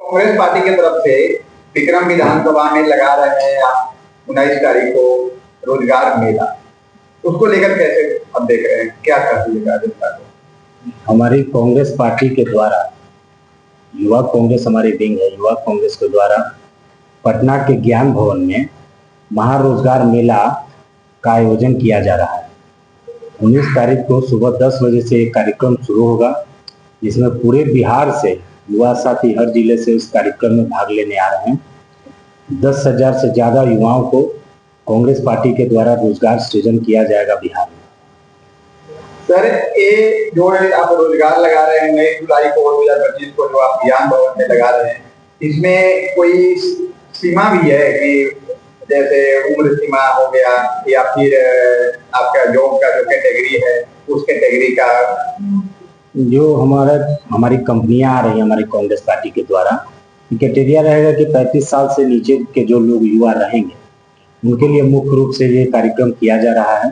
Congress party की तरफ से विक्रम विधानसभा में लगा रहे हैं आप 19 तारीख को रोजगार मेला, उसको लेकर कैसे अब देख रहे हैं, क्या कर दिएगा जनता को? हमारी कांग्रेस पार्टी के द्वारा, युवा कांग्रेस हमारी विंग है, युवा कांग्रेस के द्वारा पटना के ज्ञान भवन में महारोजगार मेला का आयोजन किया जा रहा है। 19 तारीख को सुबह 10 बजे से एक कार्यक्रम शुरू होगा, जिसमें पूरे बिहार से युवा साथी हर जिले से इस कार्यक्रम में भाग लेने आ रहे हैं। 10,000 से ज्यादा युवाओं को कांग्रेस पार्टी के द्वारा रोजगार सृजन किया जाएगा बिहार में। सर, ये जो आप रोजगार लगा रहे हैं 9 जुलाई को 2025 को जो आप ज्ञान भवन में लगा रहे हैं, इसमें कोई सीमा भी है कि जैसे उम्र सीमा हो गया या फिर आपका जॉब का जो कैटेगरी है उस कैटेगरी का जो हमारी कंपनियां आ रही है हमारी कांग्रेस पार्टी के द्वारा, क्राइटेरिया रहेगा कि 35 साल से नीचे के जो लोग युवा रहेंगे उनके लिए मुख्य रूप से ये कार्यक्रम किया जा रहा है।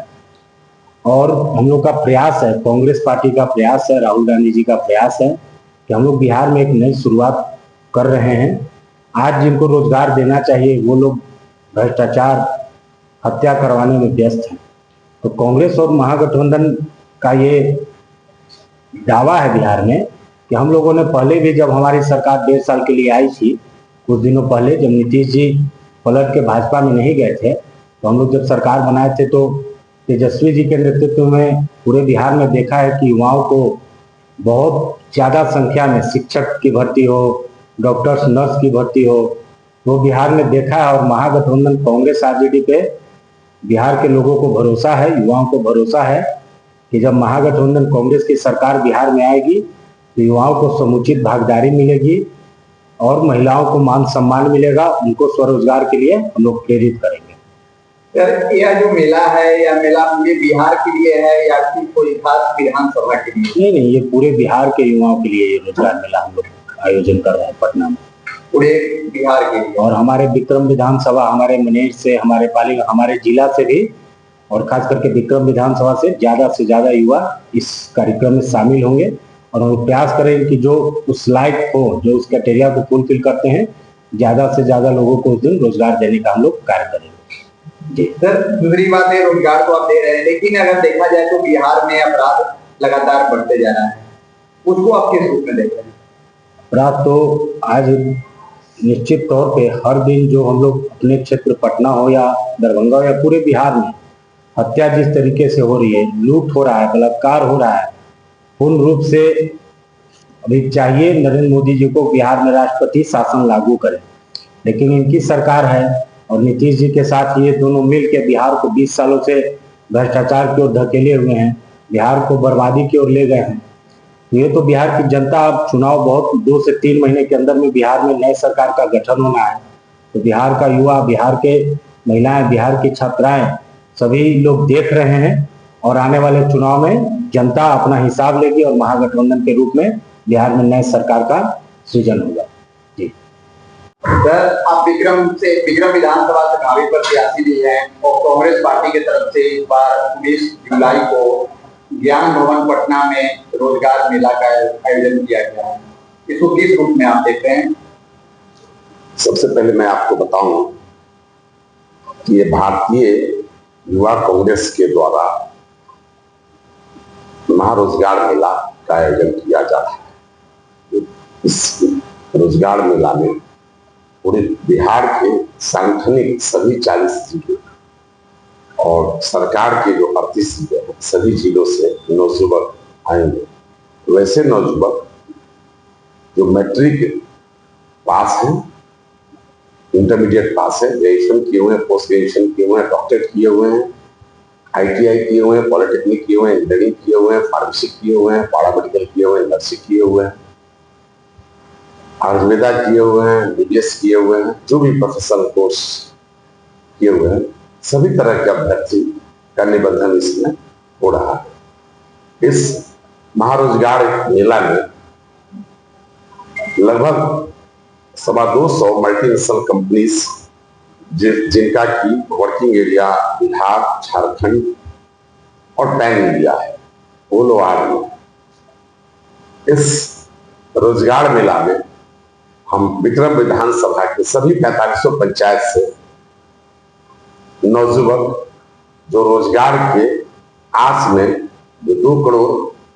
और हम लोग का प्रयास है, कांग्रेस पार्टी का प्रयास है, राहुल गांधी जी का प्रयास है कि हम लोग बिहार में एक नई शुरुआत कर रहे हैं। आज जिनको रोजगार देना चाहिए वो लोग भ्रष्टाचार, हत्या करवाने में व्यस्त हैं। तो कांग्रेस और महागठबंधन का ये दावा है बिहार में कि हम लोगों ने पहले भी, जब हमारी सरकार 1.5 साल के लिए आई थी, कुछ दिनों पहले जब नीतीश जी पलट के भाजपा में नहीं गए थे, तो हम लोग जब सरकार बनाए थे तो तेजस्वी जी के नेतृत्व में पूरे बिहार में देखा है कि युवाओं को बहुत ज्यादा संख्या में शिक्षक की भर्ती हो, डॉक्टर्स नर्स की भर्ती हो, वो बिहार में देखा है। और महागठबंधन कांग्रेस आरजेडी पे बिहार के लोगों को भरोसा है, युवाओं को भरोसा है कि जब महागठबंधन कांग्रेस की सरकार बिहार में आएगी तो युवाओं को समुचित भागीदारी मिलेगी और महिलाओं को मान सम्मान मिलेगा, उनको स्वरोजगार के लिए हम लोग प्रेरित करेंगे। सर, यह जो मेला है, यह मेला पूरे बिहार के लिए है या फिर कोई खास विधानसभा के लिए? नहीं, ये पूरे बिहार के युवाओं के लिए ये रोजगार मेला हम लोग आयोजन कर रहे हैं पटना में, पूरे बिहार के लिए। और हमारे विक्रम विधानसभा, हमारे मनेर से, हमारे जिला से भी, और खास करके विक्रम विधानसभा से ज्यादा युवा इस कार्यक्रम में शामिल होंगे। और हम प्रयास करेंगे कि जो उस लायक हो, जो उस क्राइटेरिया को फुलफिल करते हैं, ज्यादा से ज्यादा लोगों को उस दिन रोजगार देने का हम लोग कार्य करेंगे। जी सर, दूसरी बात है, रोजगार तो आप दे रहे हैं, लेकिन अगर देखा जाए तो बिहार में अपराध लगातार बढ़ते जा रहा है, उसको आप किस रूप में देख रहे हैं? अपराध तो आज निश्चित तौर पे हर दिन जो हम लोग अपने क्षेत्र पटना हो या दरभंगा हो या पूरे बिहार में हत्या जिस तरीके से हो रही है, लूट हो रहा है, बलात्कार हो रहा है, पूर्ण रूप से अभी चाहिए नरेंद्र मोदी जी को बिहार में राष्ट्रपति शासन लागू करें, लेकिन इनकी सरकार है और नीतीश जी के साथ ये दोनों मिल के बिहार को 20 सालों से भ्रष्टाचार की ओर धकेले हुए हैं, बिहार को बर्बादी की ओर ले गए हैं। ये तो बिहार की जनता, अब चुनाव बहुत 2 से 3 महीने के अंदर में बिहार में नए सरकार का गठन होना है, तो बिहार का युवा, बिहार के महिलाएं, बिहार की छात्राएं, सभी लोग देख रहे हैं और आने वाले चुनाव में जनता अपना हिसाब लेगी और महागठबंधन के रूप में बिहार में नए सरकार का सृजन होगा। जी सर, आप विक्रम विधानसभा से चुनावी प्रत्याशी भी हैं और कांग्रेस पार्टी की तरफ से इस बार 19 जुलाई को ज्ञान भवन पटना में रोजगार मेला का आयोजन किया गया है, इसको किस रूप में आप देखते हैं? सबसे पहले मैं आपको बताऊं कि ये भारतीय युवा कांग्रेस के द्वारा महारोजगार मेला का आयोजन किया जा रहा है। इस रोजगार मेला में पूरे बिहार के सांगठनिक सभी 40 जिले और सरकार के जो 38 जिले हैं, सभी जिलों से नौजुवक आएंगे। वैसे नौजुवक जो मैट्रिक पास हैं, इंटरमीडिएट पास है, ग्रेजुएशन किए हुए हैं, पोस्ट ग्रेजुएशन किए हुए हैं, डॉक्टरेट किए हुए हैं, ITI किए हुए हैं, पॉलिटेक्निक किए हुए हैं, इंजीनियरिंग किए हुए हैं, फार्मेसी किए हुए हैं, पैरामेडिकल किए हुए हैं, नर्सिंग किए हुए हैं, आयुर्वेदा किए हुए हैं, BBS किए हुए हैं, जो भी प्रोफेशनल कोर्स किए हुए हैं, सभी तरह के अभ्यर्थी का निबंधन इसमें हो रहा है। इस महारोजगार मेला में लगभग 225 मल्टीनेशनल कंपनीज जिनका की वर्किंग एरिया बिहार, झारखंड और पैन इंडिया है, वो लोग आ रहे हैं। इस रोजगार मेला में हम विक्रम विधानसभा के सभी 4500 पंचायत से नौजुवक जो रोजगार के आस में जो 2 करोड़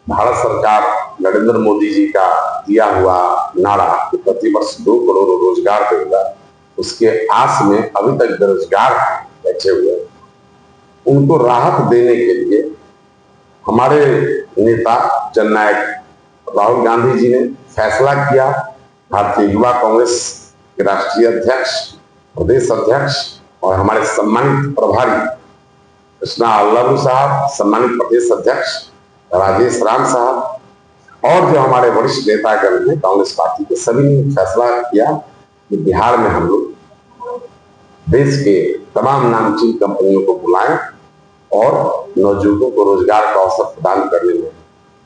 भारत सरकार नरेंद्र मोदी जी का दिया हुआ नारा कि प्रतिवर्ष 2 करोड़ रोजगार देगा, उसके आस में अभी तक बेरोजगार बैठे हुए, उनको राहत देने के लिए हमारे नेता जननायक राहुल गांधी जी ने फैसला किया। भारतीय युवा कांग्रेस के राष्ट्रीय अध्यक्ष, प्रदेश अध्यक्ष और हमारे सम्मानित प्रभारी कृष्णा अल्लू साहब, सम्मानित प्रदेश अध्यक्ष राजेश राम साहब और जो हमारे वरिष्ठ नेतागण हैं कांग्रेस पार्टी के, सभी ने फैसला किया कि बिहार में हम लोग देश के तमाम नामचीन कंपनियों को बुलाएं और नौजुवकों को रोजगार का अवसर प्रदान करने में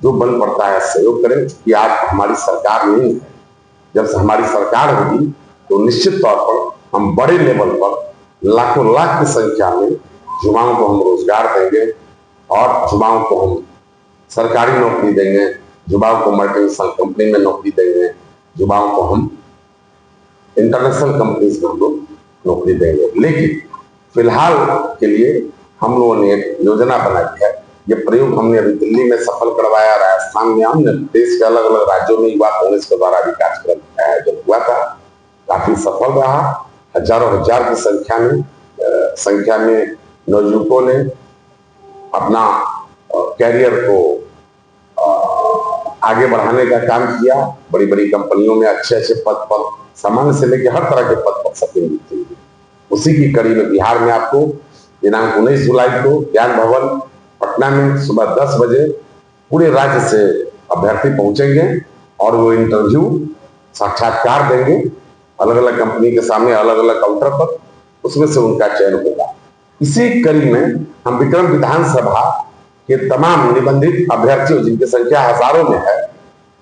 जो बन पड़ता है सहयोग करें। कि आज हमारी सरकार नहीं है, जब से हमारी सरकार होगी तो निश्चित तौर पर हम बड़े लेवल पर लाखों लाख की संख्या में युवाओं को हम रोजगार देंगे और युवाओं को हम सरकारी नौकरी देंगे, युवाओं को मल्टीनेशनल कंपनी में नौकरी देंगे, युवाओं को हम इंटरनेशनल कंपनीज में हम लोग नौकरी देंगे। लेकिन फिलहाल के लिए हम लोगों ने एक योजना बनाई है। ये प्रयोग हमने अभी दिल्ली में सफल करवाया, राजस्थान में, हमने देश के अलग अलग राज्यों में युवा कांग्रेस के द्वारा भी कार्यक्रम आयोजन हुआ था, काफी सफल रहा। हजारों हजार की संख्या में नौजुवकों ने अपना कैरियर को आगे बढ़ाने का काम किया। बड़ी बड़ी कंपनियों में अच्छे अच्छे पद पर, सामान्य से लेकर हर तरह के पद पर सफल मिलते हैं। उसी की कड़ी में बिहार में आपको दिनांक 19 जुलाई को ज्ञान भवन पटना में सुबह 10 बजे पूरे राज्य से अभ्यर्थी पहुंचेंगे और वो इंटरव्यू साक्षात्कार देंगे अलग अलग कंपनी के सामने, अलग अलग काउंटर पर, उसमें से उनका चयन होगा। इसी कड़ी में हम विक्रम विधानसभा के तमाम निबंधित अभ्यर्थियों, जिनकी संख्या हजारों में है,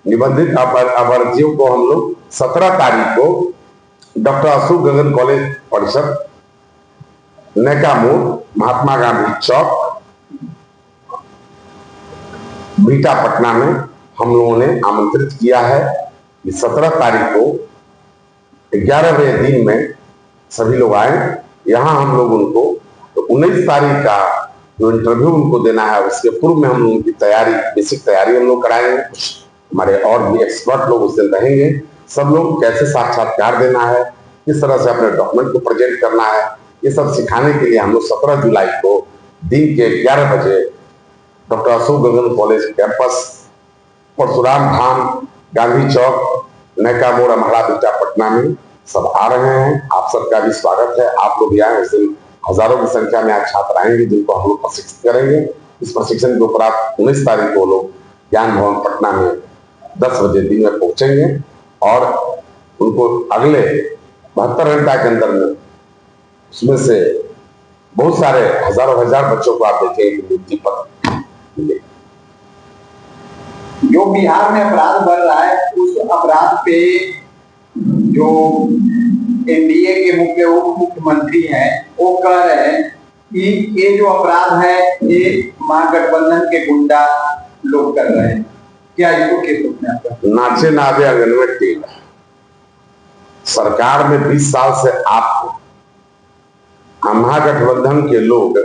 निबंधित अभ्यर्थियों को हम लोग 17 तारीख को डॉक्टर अशोक गगन कॉलेज परिसर, नैका मोड़, महात्मा गांधी चौक, बीटा पटना में हम लोगों ने आमंत्रित किया है कि 17 तारीख को 11 बजे दिन में सभी लोग आए। यहाँ हम लोग उनको तो 19 तारीख का जो इंटरव्यू उनको देना है उसके पूर्व में हम उनकी तैयारी, बेसिक तैयारी हम लोग कराएंगे। कुछ हमारे और भी एक्सपर्ट लोग उस दिन रहेंगे। सब लोग कैसे साक्षात्कार देना है, किस तरह से अपने डॉक्यूमेंट को प्रेजेंट करना है, ये सब सिखाने के लिए हम लोग 17 जुलाई को दिन के 11 बजे डॉक्टर अशोक गगन कॉलेज कैंपस, परशुराम धाम, गांधी चौक, नैका मोड़, अमहड़ा, बीटा पटना में सब आ रहे हैं। आप सबका भी स्वागत है। आप लोग भी आए। उस दिन हजारों की संख्या में आज छात्र आएंगे जिनको हम लोग प्रशिक्षित करेंगे। इस प्रशिक्षण के उपरांत 19 तारीख को लोग ज्ञान भवन पटना में 10 बजे दिन में पहुंचेंगे और उनको अगले 72 घंटा के अंदर में उसमें से बहुत सारे हजारों हजार बच्चों को आप देखेंगे कि नियुक्ति पत्र मिले। जो बिहार में अपराध बढ़ रहा है, उस अपराध पे जो एनडीए के मुख्य उप मुख्यमंत्री हैं वो कह रहे हैं कि ये जो अपराध है ये महागठबंधन के गुंडा लोग कर रहे हैं। क्या इसको कैसे सोचना है? नाचे नादे अगनवे टेल। सरकार में 20 साल से आप महागठबंधन के लोग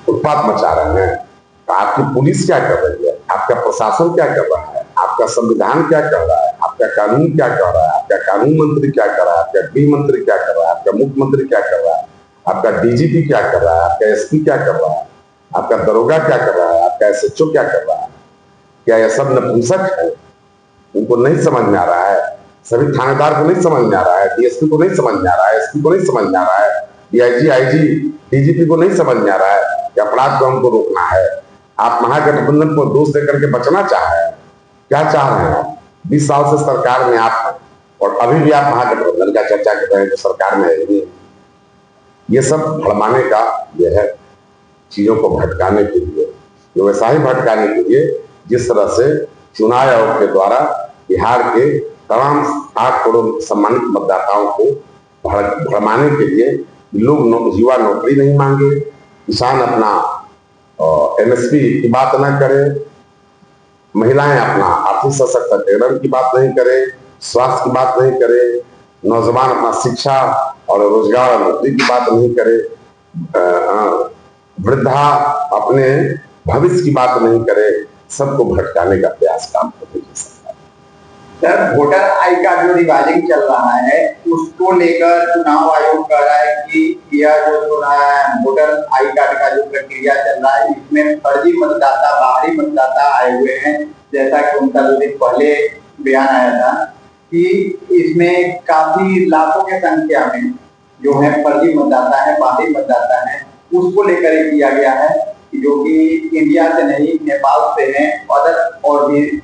उत्पात मचा रहे हैं। आपकी पुलिस क्या कर रही है, आपका प्रशासन क्या कर रहा है, आपका संविधान क्या कर रहा है, आपका कानून क्या कर रहा है, आपका कानून मंत्री क्या कर रहा है, आपका गृह मंत्री क्या कर रहा है, आपका मुख्यमंत्री क्या कर रहा है, आपका डीजीपी क्या कर रहा है, आपका एसपी क्या कर रहा है, आपका दरोगा क्या कर रहा है, आपका एसएचओ क्या कर रहा है। क्या यह सब नपुंसक है? उनको नहीं समझ में आ रहा है। सभी थानेदार को नहीं समझ में आ रहा है, डीएसपी को नहीं समझ में आ रहा है, एसपी को नहीं समझ में आ रहा है, डीआईजी, आईजी, डीजीपी को नहीं समझ में आ रहा है कि अपराध को हमको रोकना है। आप महागठबंधन को दोष देकर के बचना चाह रहे हैं। क्या चाह रहे हैं आप? 20 साल से सरकार में आप, और अभी भी आप महागठबंधन का चर्चा कर रहे हैं जो सरकार में है। ये सब भड़माने का यह है, चीजों को भटकाने के लिए, जो वैसा ही भटकाने के लिए जिस तरह से चुनाव आयोग के द्वारा बिहार के तमाम 8 करोड़ सम्मानित मतदाताओं को भड़माने के लिए लोग युवा नौकरी नहीं मांगे, किसान अपना एमएसपी की बात न करे, महिलाएं अपना आर्थिक सशक्तिकरण की बात नहीं करें, स्वास्थ्य की बात नहीं करे, नौजवान अपना शिक्षा और रोजगार और नौकरी की बात नहीं करे, वृद्धा अपने भविष्य की बात नहीं करे, सबको भटकाने का प्रयास काम कर रही है। सर, वोटर आई का जो रिवाइजिंग चल रहा है उसको लेकर चुनाव आयोग कह रहा है कि यह जो वोटर आई कार्ड का जो प्रक्रिया चल रहा है इसमें फर्जी मतदाता, बाहरी मतदाता आए हुए हैं। जैसा कि उनका 2 दिन पहले बयान आया था कि इसमें काफी लाखों की संख्या में जो है फर्जी मतदाता है, बाहरी मतदाता है, उसको लेकर ही किया गया है जो कि इंडिया से नहीं, नेपाल से हैं, और भी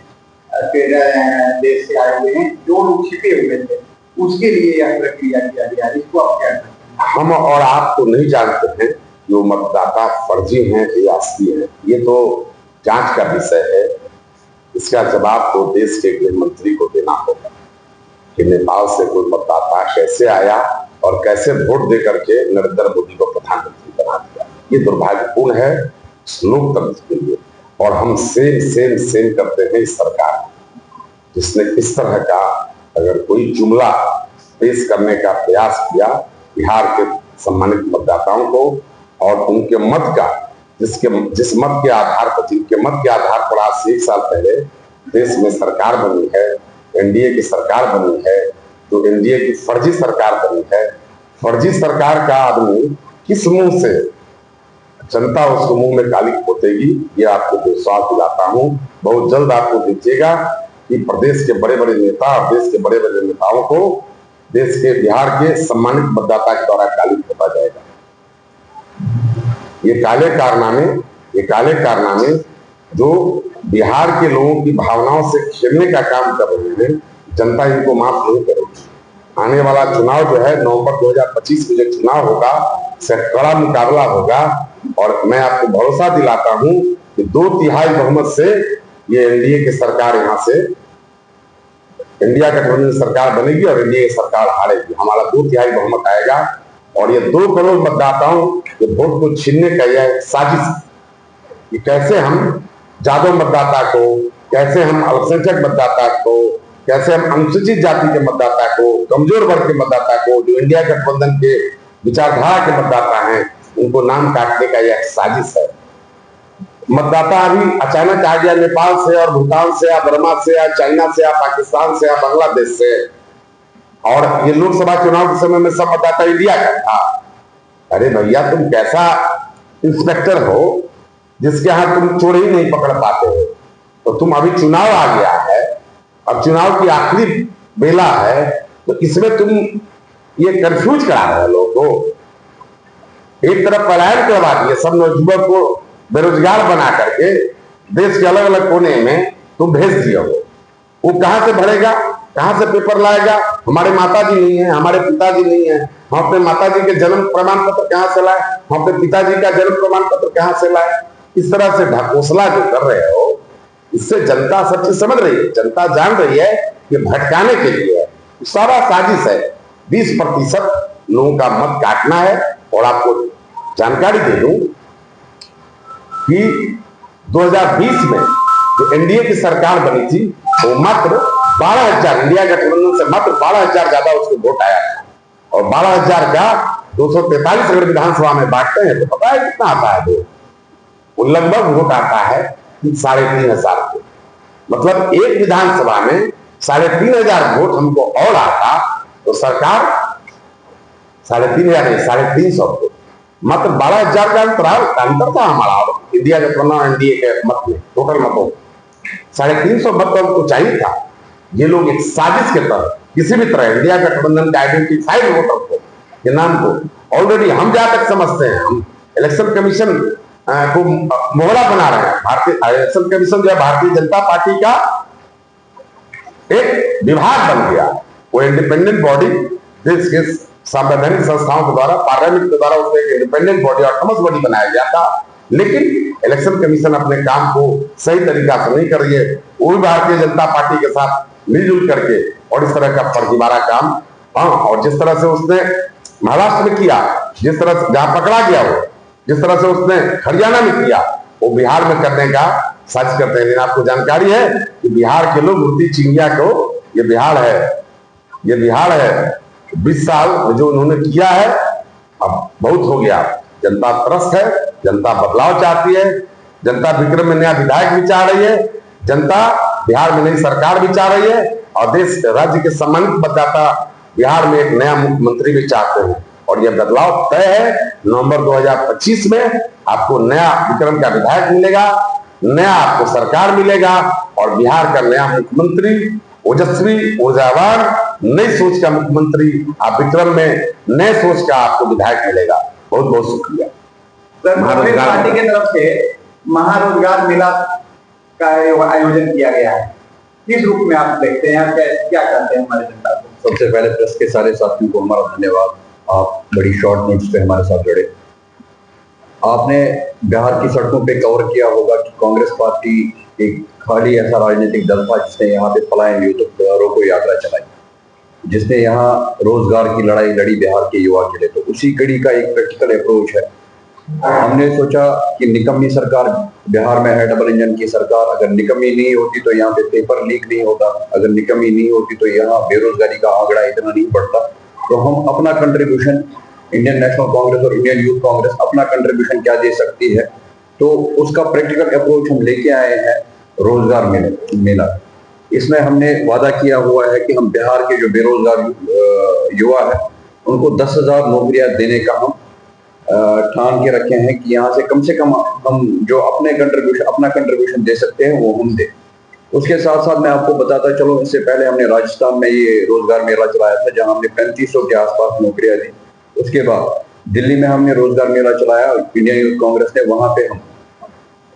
देश से आए हुए हैं, जो लोग छिपे हुए थे, उसके लिए यह प्रक्रिया किया गया। इसको आप क्या कहते हैं? हम और आप तो नहीं जानते हैं कि वो मतदाता फर्जी हैं या असली हैं, ये तो जांच का विषय है। इसका जवाब तो देश के गृह मंत्री को देना होगा कि नेपाल से कोई मतदाता कैसे आया और कैसे वोट दे करके नरेंद्र मोदी को प्रधानमंत्री बना दिया। ये दुर्भाग्यपूर्ण है लोकतंत्र के लिए। और हम सेम करते हैं इस सरकार जिसने इस तरह का अगर कोई जुमला पेश करने का प्रयास किया बिहार के सम्मानित मतदाताओं को और उनके मत का जिस मत के आधार पर, जिनके मत के आधार पर आज से 1 साल पहले देश में सरकार बनी है, एनडीए की सरकार बनी है, तो एनडीए की फर्जी सरकार बनी है। फर्जी सरकार का आदमी किस मुंह से जनता उसको मुंह में काली पोतेगी, ये आपको विश्वास दिलाता हूं। बहुत जल्द आपको देखिएगा कि प्रदेश के बड़े बड़े नेता और देश के बड़े बड़े नेताओं को देश के बिहार के सम्मानित मतदाता के द्वारा काली पोता जाएगा। ये काले कारनामे जो बिहार के लोगों की भावनाओं से खेलने का काम कर रहे हैं, जनता इनको माफ नहीं करेगी। आने वाला चुनाव जो है नवंबर 2025 में जो चुनाव होगा, से कड़ा मुकाबला होगा और मैं आपको भरोसा दिलाता हूं कि 2/3 बहुमत से ये एनडीए की सरकार यहाँ से इंडिया गठबंधन सरकार बनेगी और एनडीए की सरकार हारेगी। हमारा 2/3 बहुमत आएगा और ये 2 करोड़ मतदाताओं के वोट को छीनने का यह साजिश कि कैसे हम जादव मतदाता को, कैसे हम अल्पसंख्यक मतदाता को, कैसे हम अनुसूचित जाति के मतदाता को, कमजोर वर्ग के मतदाता को, जो इंडिया गठबंधन के विचारधारा के मतदाता हैं, उनको नाम काटने का यह साजिश है। मतदाता अभी अचानक आ गया नेपाल से और भूटान से या बर्मा से या चाइना से या पाकिस्तान से या बांग्लादेश से, और ये लोकसभा चुनाव के समय में सब मतदाता इंडिया का था। अरे भैया, तुम कैसा इंस्पेक्टर हो जिसके यहाँ तुम चोर ही नहीं पकड़ पाते हो? तो तुम अभी चुनाव आ गया है, अब चुनाव की आखिरी बेला है, तो इसमें तुम ये कंफ्यूज करा रहे हो लोगों को। एक तरफ पलायन करवा दिए, सब नौजुवक को बेरोजगार बना करके देश के अलग अलग कोने में तुम भेज दिए हो। वो कहां से भरेगा, कहां से पेपर लाएगा? हमारे माताजी नहीं है, हमारे पिताजी नहीं है, हम अपने माताजी के जन्म प्रमाण पत्र कहां से लाए, हम अपने पिताजी का जन्म प्रमाण पत्र कहां से लाए? इस तरह से ढकोसला जो कर रहे हो, इससे जनता सब चीज समझ रही है, जनता जान रही है कि भटकाने के लिए है, सारा साजिश है। 20% लोगों का मत काटना है। और आपको जानकारी दे दूं कि 2020 में जो एनडीए की सरकार बनी थी, वो मात्र 12,000, इंडिया गठबंधन से मात्र 12,000 ज्यादा उसको वोट आया था। और 12,000 का 243 अगर विधानसभा में बांटते हैं तो पता है कितना आता है वोट? वो लगभग वोट आता है 3,500 वोट। मतलब एक विधानसभा में 3,500 वोट हमको और आता तो सरकार 3,500 नहीं 350 वोट, मात्र 12,000 का अंतर था हमारा और इंडिया गठबंधन और एनडीए के मत में, टोटल मतों 350 मत तो हमको चाहिए था। ये लोग एक साजिश के तहत किसी भी तरह इंडिया गठबंधन के आइडेंटिफाइड वोटर को के नाम को ऑलरेडी हम जहां तक समझते हैं, हम इलेक्शन कमीशन को मोहरा बना रहे हैं। भारतीय इलेक्शन कमीशन जो है भारतीय जनता पार्टी का एक विभाग बन गया। वो इंडिपेंडेंट बॉडी देश के संवैधानिक संस्थाओं के द्वारा, पार्लियामेंट के द्वारा उसे एक इंडिपेंडेंट बॉडी, ऑटोनमस बॉडी बनाया गया था। लेकिन इलेक्शन कमीशन अपने काम को सही तरीका से नहीं कर रही है। वो भी भारतीय जनता पार्टी के साथ मिलजुल करके और इस तरह का फर्जीवाड़ा काम, और जिस तरह से उसने महाराष्ट्र में किया, जिस तरह से जहां पकड़ा गया वो, जिस तरह से उसने हरियाणा में किया, वो बिहार में करने का साजिश करते हैं। लेकिन आपको जानकारी है कि बिहार के लोग मूर्ति चिंगिया को ये बिहार है, ये बिहार है। 20 साल जो उन्होंने किया है अब बहुत हो गया। जनता त्रस्त है, जनता बदलाव चाहती है, जनता विक्रम में नया विधायक भी चाह रही है, जनता बिहार में नई सरकार भी चाह रही है और देश राज्य के सम्मानित मतदाता बिहार में एक नया मुख्यमंत्री भी चाहते हैं। और यह बदलाव तय है। नवंबर 2025 में आपको नया विक्रम का विधायक मिलेगा, नया आपको सरकार मिलेगा और बिहार का नया मुख्यमंत्री ओजस्वी, ऊर्जावान, नई सोच का मुख्यमंत्री आप विक्रम में नए सोच का आपको विधायक मिलेगा। बहुत बहुत शुक्रिया। सर, कांग्रेस पार्टी की तरफ से महारोजगार मेला का आयोजन किया गया है, किस रूप में आप देखते हैं, क्या कहते हैं हमारे जनता को? सबसे पहले प्रेस के सारे साथियों को हमारा धन्यवाद। आप बड़ी शॉर्ट नोट्स पे हमारे साथ जुड़े। आपने बिहार की सड़कों पे कवर किया होगा कि कांग्रेस पार्टी एक खाली ऐसा राजनीतिक दल था जिसने यहाँ पे पलायन युद्ध रोको यात्रा चलाई, जिसने यहाँ रोजगार की लड़ाई लड़ी बिहार के युवा के लिए। तो उसी कड़ी का एक प्रैक्टिकल अप्रोच है। हमने सोचा कि निकम्मी सरकार बिहार में है, डबल इंजन की सरकार, अगर निकम्मी नहीं होती तो यहाँ पे पेपर लीक नहीं होता, अगर निकम्मी नहीं होती तो यहाँ बेरोजगारी का आंकड़ा इतना नहीं बढ़ता। तो हम अपना कंट्रीब्यूशन, इंडियन नेशनल कांग्रेस और इंडियन यूथ कांग्रेस अपना कंट्रीब्यूशन क्या दे सकती है, तो उसका प्रैक्टिकल अप्रोच हम लेके आए हैं रोजगार मेला। इसमें हमने वादा किया हुआ है कि हम बिहार के जो बेरोजगार युवा है उनको 10,000 नौकरियां देने का हम ठान के रखे हैं कि यहाँ से कम हम जो अपना कंट्रीब्यूशन दे सकते हैं वो हम दें। उसके साथ साथ मैं आपको बताता चलूं, इससे पहले हमने राजस्थान में ये रोजगार मेला चलाया था जहां हमने 3500 के आसपास नौकरियां दी। उसके बाद दिल्ली में हमने रोजगार मेला चलाया, इंडियन यूथ कांग्रेस ने, वहां पे हम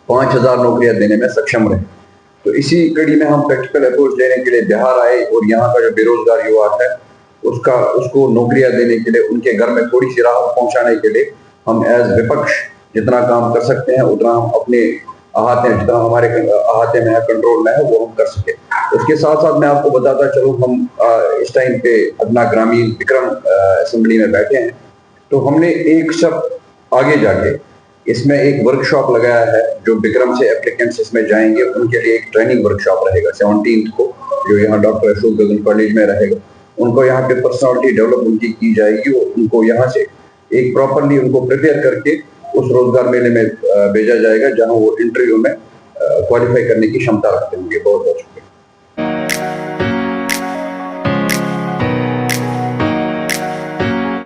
5000 नौकरियां देने में सक्षम रहे। तो इसी कड़ी में हम प्रैक्टिकल अप्रोच लेने के लिए बिहार आए और यहाँ का जो बेरोजगार युवा है उसको नौकरियां देने के लिए, उनके घर में थोड़ी सी राहत पहुंचाने के लिए हम एज विपक्ष जितना काम कर सकते हैं उतना हम अपने अहाते में, जितना हमारे अहाते में है, कंट्रोल में है, वो हम कर सके। उसके साथ साथ मैं आपको बताता चलूं, हम इस टाइम पे अपना ग्रामीण विक्रम असेंबली में बैठे हैं। तो हमने एक स्टेप आगे जाके इसमें एक वर्कशॉप लगाया है। जो विक्रम से एप्लीकेंट्स इसमें जाएंगे उनके लिए एक ट्रेनिंग वर्कशॉप रहेगा 17 को, जो यहाँ डॉक्टर अशोक गगन कॉलेज में रहेगा। उनको यहाँ पे पर्सनालिटी डेवलप उनकी की जाएगी और उनको यहाँ से एक प्रॉपरली उनको प्रिपेयर करके उस रोजगार मेले में भेजा जाएगा जहां वो इंटरव्यू में क्वालिफाई करने की क्षमता रखते होंगे। बहुत बहुत